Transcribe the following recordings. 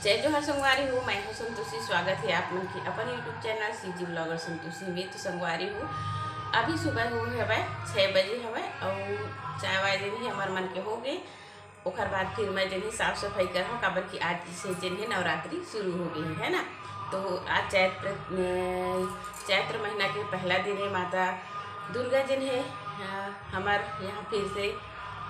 जय जोहर संगवारी हूँ। मैं हूँ संतोषी। स्वागत है आप मन की अपन YouTube channel CG blogger Santoshi में। तो संगवारी हूँ अभी सुबह हुए हवे 6 बजे हवे और चाय वाय जन ही हमार मन के हो गए। ओकर बाद फिर मैं जन ही साफ सफाई कर हूँ काबर की आज से जन है नवरात्रि शुरू हो गई है ना। तो आज चैत्र महीना के पहला दिन है। माता दुर्गा जन है हमार यहाँ फिर से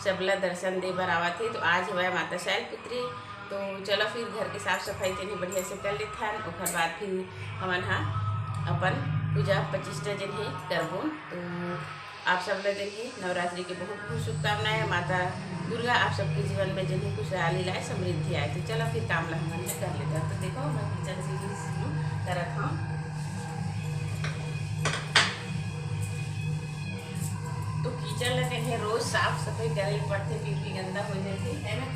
सबला दर्शन दे बर आवत है। तो आज हवा माता शैलपुत्री। तो चलो फिर घर के साफ सफाई तेने बढ़िया से कर लेते हैं। ओकर बाद फिर हमन हाँ अपन पूजा 25 जन ही करबो। तो आप सब ला जन ही नवरात्रि के बहुत बहुत शुभकामनाएं। माता दुर्गा आप सबके जीवन में जन ही खुशहाली लाए, समृद्धि आए। तो चलो फिर काम ला हमन कर लेते हैं। तो देखो मैं किचन से ही शुरू करत हूँ। तो किचन ला जन है रोज साफ सफाई करे पड़ते, फिर भी गंदा हो जाती है ना।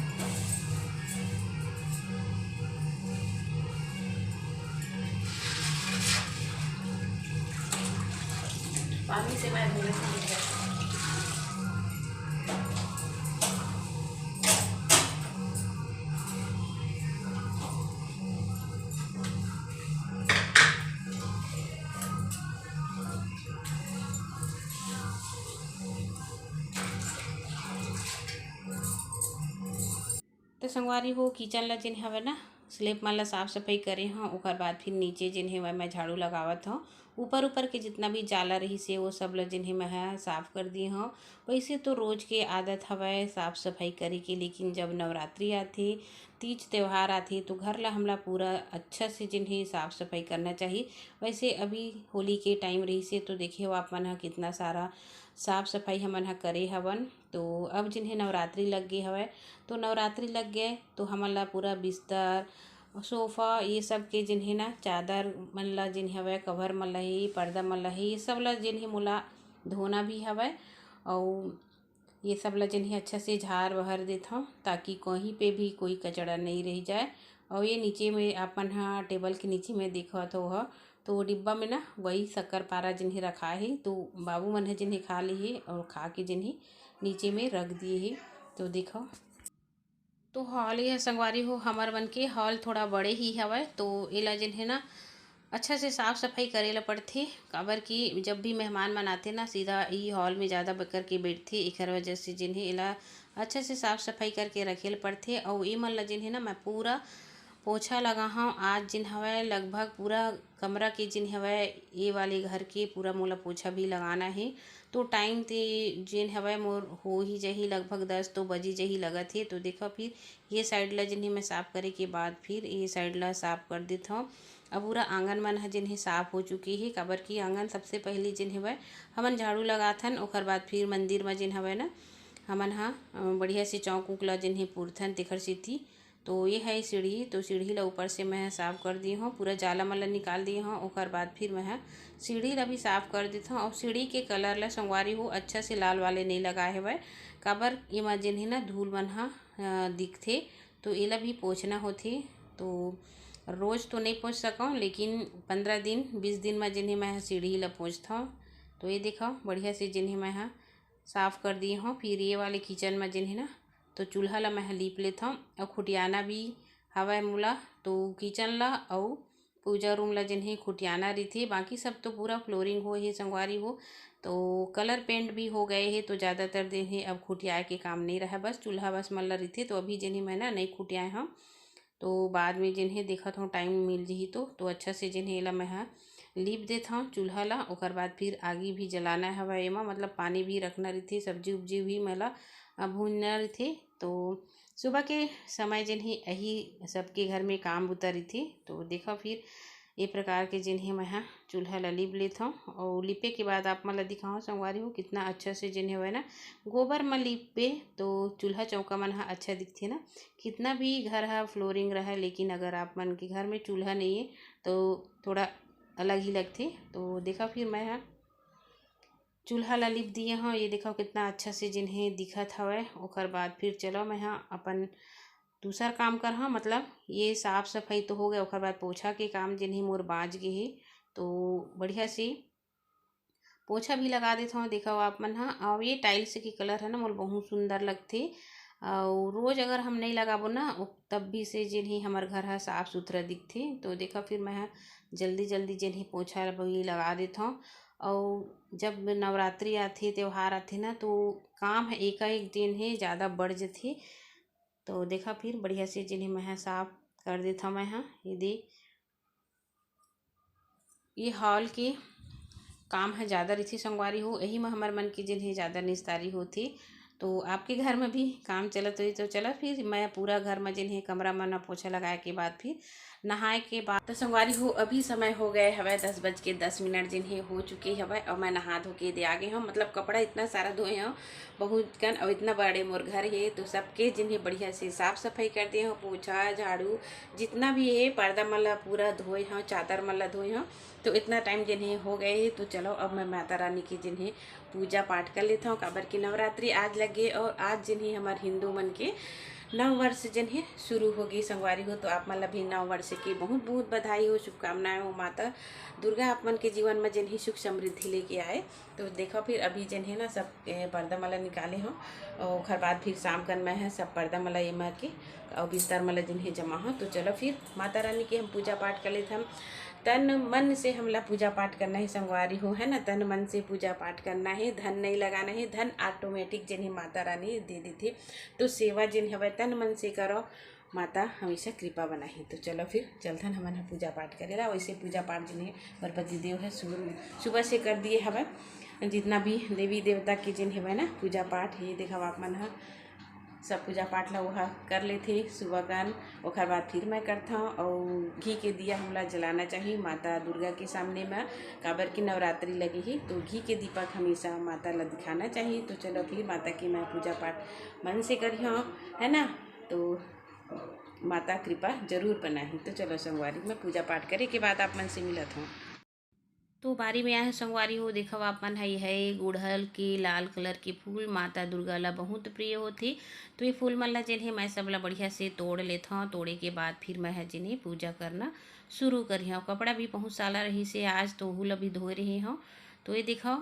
पानी से मैं धोने से नहीं करती। तो संगवारी हो किचन ला जिन हवे ना स्लेब मन ला साफ सफाई करे हाँ। ओकर बाद फिर नीचे जिन है मैं झाड़ू लगावत हूँ। ऊपर ऊपर के जितना भी जाला रही से वो सब ला जिन है मैं साफ कर दी हूँ। वैसे तो रोज के आदत हवे साफ सफाई करे के, लेकिन जब नवरात्रि आती, तीज त्यौहार आती, तो घर ला हमला पूरा अच्छा से जिन है साफ सफाई करना चाहिए। वैसे अभी होली के टाइम रही से तो देखिए आप मन हा कितना सारा साफ सफाई हमन हा करे हवन। तो अब जिन्हें नवरात्रि लग गई हवे, तो नवरात्रि लग गए तो हमन ला पूरा बिस्तर सोफ़ा ये सब के जिन्हें ना चादर मन ला जिन हवे, कवर मन ला ही, पर्दा मन ला ही, ये सब ला जिन्हें मोला धोना भी हवे। और ये सब ला जिन्हें अच्छा से झाड़ बहर देता हूँ ताकि कहीं पे भी कोई कचड़ा नहीं रह जाए। और ये नीचे में अपन हाँ टेबल के नीचे में देखा तो वो डिब्बा में ना वही शक्कर पारा जिन्हें रखा है। तो बाबू मन है जिन्हें खा ली है और खा के जिन्हें नीचे में रख दिए है। तो देखो तो हॉल ये संगवारी हो हमार मन के हॉल थोड़ा बड़े ही हवे। तो एला जिन है ना अच्छा से साफ सफाई करेला पड़थे, काबर कि जब भी मेहमान मन आते ना सीधा ई हॉल में ज़्यादा बकर के बैठथे। एकर वजह से जिन है एला अच्छा से साफ सफाई करके रखेल पड़थे। और ए मन ला जिन है ना मैं पूरा पोछा लगा हूँ। आज जिन हवे लगभग पूरा कमरा के जिन हवे ये वाले घर के पूरा मोला पोछा भी लगाना है। तो टाइम ते जिन हवे मोर हो ही जही लगभग 10 तो बजी जही लगत है। तो देखो फिर ये साइड ला जिन्हें मैं साफ करे के बाद फिर ये साइड ला साफ कर देता हूँ। अब पूरा आंगन मन है जिन्हें साफ हो चुकी है, काबर की आंगन सबसे पहले जिन हवे हमन झाड़ू लगाथन। ओकर बाद फिर मंदिर में जिन हवे ना हमन हाँ बढ़िया से चौक उक ला जिन्हें पुरथन तेखर सीथी। तो ये है सीढ़ी, तो सीढ़ी ला ऊपर से मैं साफ कर दी हूँ, पूरा जाला मन ला निकाल दी हूँ। ओकर बाद फिर मैं सीढ़ी ला भी साफ कर देता हूँ। और सीढ़ी के कलर ला संगवारी हो अच्छा से लाल वाले नहीं लगाए हुए, काबर एमा जिन्हें ना धूल मन हा दिखथे। तो एला भी पोछना होथे। तो रोज़ तो नहीं पोछ सकूँ, लेकिन 15 दिन 20 दिन में जिन्हें मैं सीढ़ी ला पोछता हूँ। तो ये देखो बढ़िया से जिन्हें मैं साफ कर दी हूँ। फिर ये वाले किचन में जिन्हें ना तो चूल्हा ला मैं लीप लेता हूँ। और खुटियाना भी हवा मोला तो किचन ला और पूजा रूम ला जिन्हें खुटियाना रही थी, बाकी सब तो पूरा फ्लोरिंग हो है संगवारी हो। तो कलर पेंट भी हो गए हैं, तो ज़्यादातर दिन है अब खुटियाए के काम नहीं रहा, बस चूल्हा बस मल्ला रही थी। तो अभी जिन्हें मैं ना नहीं खुटियाए हूँ, तो बाद में जिन्हें देखा हूँ टाइम मिल जी तो अच्छा से जिन्हें ला मैं लीप देता हूँ चूल्हा ला। ओकर बाद फिर आगे भी जलाना हवा एमा, मतलब पानी भी रखना रही थी, सब्जी उब्जी भी मेला भूनना रही थी। तो सुबह के समय जिन्हें यही सबके घर में काम उतरी थी। तो देखो फिर ये प्रकार के जिन्हें मैं चूल्हा ला लीप लेता हूँ। और लिपे के बाद आप मतलब दिखाओ संगवारी हो कितना अच्छा से जिन्हें हुआ ना गोबर में लिपे तो चूल्हा चौका मन अच्छा दिखते ना। कितना भी घर है फ्लोरिंग रहा, लेकिन अगर आप मन के घर में चूल्हा नहीं है तो थोड़ा अलग ही लगते। तो देखा फिर मैं चूल्हा ला लिप दिए हाँ, ये देखो कितना अच्छा से जिन्हें दिखत हवे। ओकर बाद फिर चलो मैं अपन दूसरा काम कर हाँ, मतलब ये साफ सफाई तो हो गया। ओकर बाद पोछा के काम जिन्हें मोर बाँच गए है, तो बढ़िया से पोछा भी लगा देता हूँ। देखो आप मन हाँ, और ये टाइल्स के कलर है ना मोर बहुत सुंदर लगते। और रोज़ अगर हम नहीं लगाबो ना तब भी से जिन्हें हमार घर है साफ़ सुथरा दिखथे। तो देखा फिर मैं जल्दी जल्दी जिन्हें पोछा भी लगा देता हूँ। और जब नवरात्रि आथे त्योहार आथे ना तो काम है एक दिन है ज़्यादा बढ़ जाथे। तो देखा फिर बढ़िया से जिन्हें मैं साफ कर देता हूँ। मैं ये हॉल के काम है ज़्यादा रही संगवारी हो, यही में हमारे मन की जिन्हें ज़्यादा निस्तारी होती। तो आपके घर में भी काम चलत हुई तो चला फिर मैं पूरा घर में जिन्हें कमरा में पोछा लगाए के बाद फिर नहाए के बाद तो संगवारी हो अभी समय हो गए हवा 10:10 जिन्हें हो चुके हवा और मैं नहा धो के दे आगे हूँ। मतलब कपड़ा इतना सारा धोए हूँ बहुत कन और इतना बड़े मोर घर है तो सबके जिन्हें बढ़िया से साफ सफाई कर दिए हूँ। पोछा झाड़ू जितना भी है पर्दा मल्ला पूरा धोए हूँ, चादर मल्ला धोए हूँ। तो इतना टाइम जिन्हें हो गए तो चलो अब मैं माता रानी की जिन्हें पूजा पाठ कर लेता हूँ। काबर की नवरात्रि आज लगे और आज जिन्हें हमारे हिंदू मन के नव वर्ष जिन्हें शुरू होगी संगवारी हो। तो आप मतलब भी नव वर्ष की बहुत बहुत बधाई हो, शुभकामनाएं हो। माता दुर्गा आप मन के जीवन में जिन्हें सुख समृद्धि लेके आए। तो देखो फिर अभी जिन्हें ना सब पर्दा मला निकाले हो और घर बाद फिर शाम कर मैं है सब पर्दा मला ये मार के और बिस्तर मला जिन्हें जमा हो। तो चलो फिर माता रानी की हम पूजा पाठ कर लेते हम। तन मन से हमला पूजा पाठ करना है संगवारी हो, है ना। तन मन से पूजा पाठ करना है, धन नहीं लगाना है। धन ऑटोमेटिक जिन्हें माता रानी दे दी थी। तो सेवा जिन हवे तन मन से करो, माता हमेशा कृपा बनाही। तो चलो फिर चलथन हमन पूजा पाठ करेला। वैसे पूजा पाठ जिन्हें गणपति देव है सुबह से कर दिए हवे। जितना भी देवी देवता के जिन हवे ना पूजा पाठ ये देखा आप मन सब पूजा पाठ ला वह कर लेते सुबह कान। और बाद फिर मैं करता हूँ और घी के दिया हमला जलाना चाहिए माता दुर्गा के सामने में। काबर की नवरात्रि लगी ही तो घी के दीपक हमेशा माता ला दिखाना चाहिए। तो चलो फिर माता की मैं पूजा पाठ मन से करी हूँ, है ना। तो माता कृपा जरूर बनाही। तो चलो संगवारी में पूजा पाठ करे के बाद आप मन से मिलत हूँ। तो बारी में आए संगवारी हो देखो आप मन है गुड़हल के लाल कलर के फूल माता दुर्गा ला बहुत प्रिय होती। तो ये फूल मन ला जिन्हें मैं सब ला बढ़िया से तोड़ लेता हूँ। तोड़े के बाद फिर मैं है जिन्हें पूजा करना शुरू करी हूँ। कपड़ा भी बहुत साला रही से आज तो हुल अभी धो रही हूँ। तो ये देखो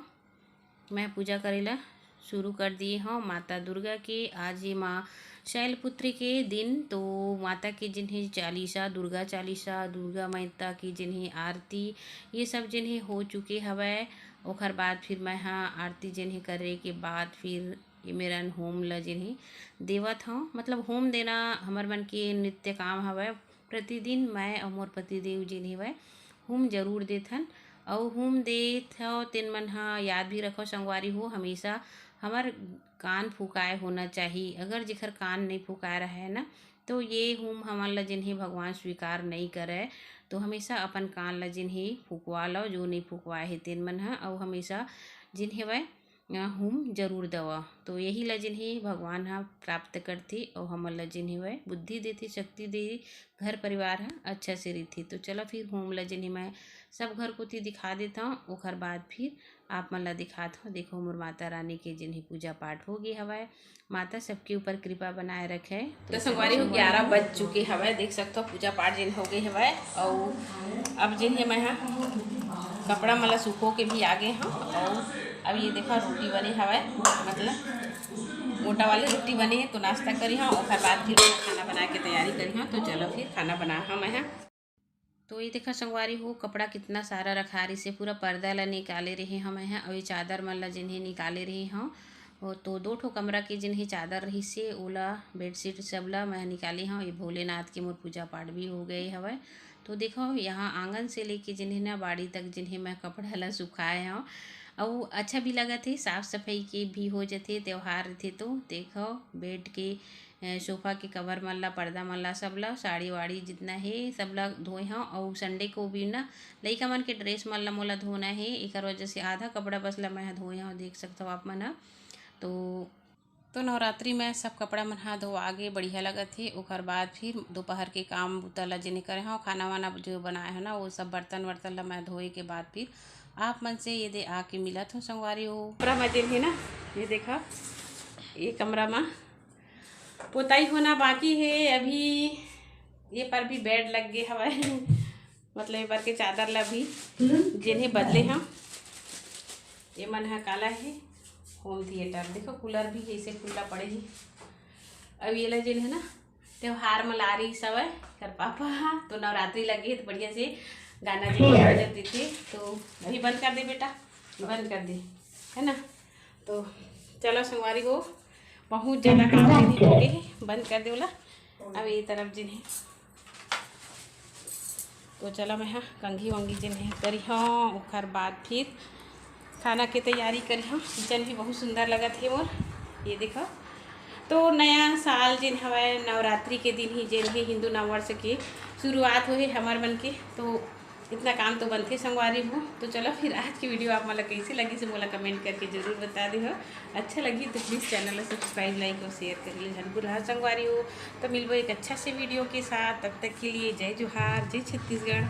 मैं पूजा करेला शुरू कर दिए हूँ माता दुर्गा के। आज ये माँ शैलपुत्री के दिन तो माता की जिन्हें चालीसा दुर्गा चालीसा दुर्गा माता की जिन्हें आरती ये सब जिन्हें हो चुके हवे। ओखर बाद फिर मैं हाँ आरती जिन्हें करे के बाद फिर ये मेरा होम ला जिन्हें देवत हूँ। मतलब होम देना हमार मन के नित्य काम हवे। प्रतिदिन मैं और मोर पतिदेव जिन्हें हवे होम जरूर देथन। और होम देत हो तेन मन हाँ याद भी रखो संगवारी हो हमेशा हमार कान फुकाए होना चाहिए। अगर जेकर कान नहीं फुकाए रहे ना तो ये होम हमार ला जिन्हें भगवान स्वीकार नहीं करे। तो हमेशा अपन कान ला जिन्हें फुकवा लो जो नहीं फुकवाए है तेन मन हा। और हमेशा जिन्हें वह होम जरूर दवा। तो यही ला जिन्हें भगवान हा प्राप्त करती और हमर ला जिन्हें वह बुद्धि देती शक्ति दे घर परिवार हा अच्छा से रही। तो चलो फिर होम ला जिन्हें मैं सब घर को दिखा देता हूँ। ओखर बाद फिर आप मन ला दिखाता हूँ। देखो मोर माता रानी के जिन्हें पूजा पाठ हो गई हवाए। माता सबके ऊपर कृपा बनाए रखे। तो संगवारी हो 11 बज चुके हवाए देख सकते हो पूजा पाठ जिन हो गई हवाए। और अब जिन्हें मैं कपड़ा मला सूखो के भी आगे हूँ। और अब ये देखो रोटी बनी हवाए मतलब मोटा वाली रोटी बनी है तो नाश्ता करी हूँ। और बाद फिर खाना बना के तैयारी करी हूँ। तो चलो फिर खाना बना हूँ मैं। तो ये देखा संगवारी हो कपड़ा कितना सारा रखा रही से पूरा पर्दा ला निकाले रही हम हैं। और ये चादर मन ला जिन्हें निकाले रही हूँ। तो 2 ठो कमरा की जिन्हें चादर रही से ओला बेडशीट सब ला मैं निकाली हूँ। ये भोलेनाथ के मोर पूजा पाठ भी हो गए हवे। तो देखो यहाँ आंगन से लेके जिन्हें ना बाड़ी तक जिन्हें मैं कपड़ा ला सुखाए हूँ। और अच्छा भी लगा थे साफ सफाई के भी हो जाते त्योहार थे। तो देखो बेड के सोफ़ा के कवर मल्ला पर्दा मल्ला सब ला साड़ी वाड़ी जितना है सब ला धोए हाँ। और संडे को भी ना लइका मन के ड्रेस मल्ला मोला धोना है एक वजह से आधा कपड़ा बस ला मैं धोए हाँ। देख सकते हो आप मन। तो नवरात्रि में सब कपड़ा मन हा धो आगे बढ़िया लगा थे। ओकर बाद फिर दोपहर के काम बुता ला जिन्हें करे हाँ खाना वाना जो बनाए है ना वो सब बर्तन वर्तन ला मैं धोए के बाद फिर आप मन से ये दे आके मिला था संगवारी हो। कमरा में जिन्हें ना ये देखा ये कमरा में पोताई होना बाकी है अभी। ये पर भी बेड लग गए हवा मतलब ये पर के चादर ला भी जिन्हें बदले हैं। ये मन है काला है होम थिएटर देखो कूलर भी ऐसे खुला पड़े ही। अब ये ला जिन है ना त्योहार मला रही सब है कर पापा तो नवरात्रि लगी तो बढ़िया से गाना जी बजते थे। तो अभी बंद कर दे बेटा, बंद कर दे, है ना। तो चलो संगवारी को बहुत ज़्यादा काम जिन्हें हो गए, बंद कर दे बोला। अब ये तरफ जिन्हें तो चलो मैं हाँ कंघी वंगी जिन्हें करी हाँ, ओकर बाद फिर खाना के तैयारी करी हाँ। किचन भी बहुत सुंदर लगा थे मोर, ये देखो। तो नया साल जिन हवाए नवरात्रि के दिन ही जिन है हिंदू नववर्ष की शुरुआत हो है हमार मन के, तो इतना काम तो बनते संगवारी हो। तो चलो फिर आज की वीडियो आप मला कैसी लगी से मोला कमेंट करके जरूर बता दे हो। अच्छा लगी तो प्लीज़ चैनल को सब्सक्राइब लाइक और शेयर कर लीजिए धनपुर हर संगवारी हो। तो मिलबो एक अच्छा से वीडियो के साथ, तब तक के लिए जय जोहार, जय छत्तीसगढ़।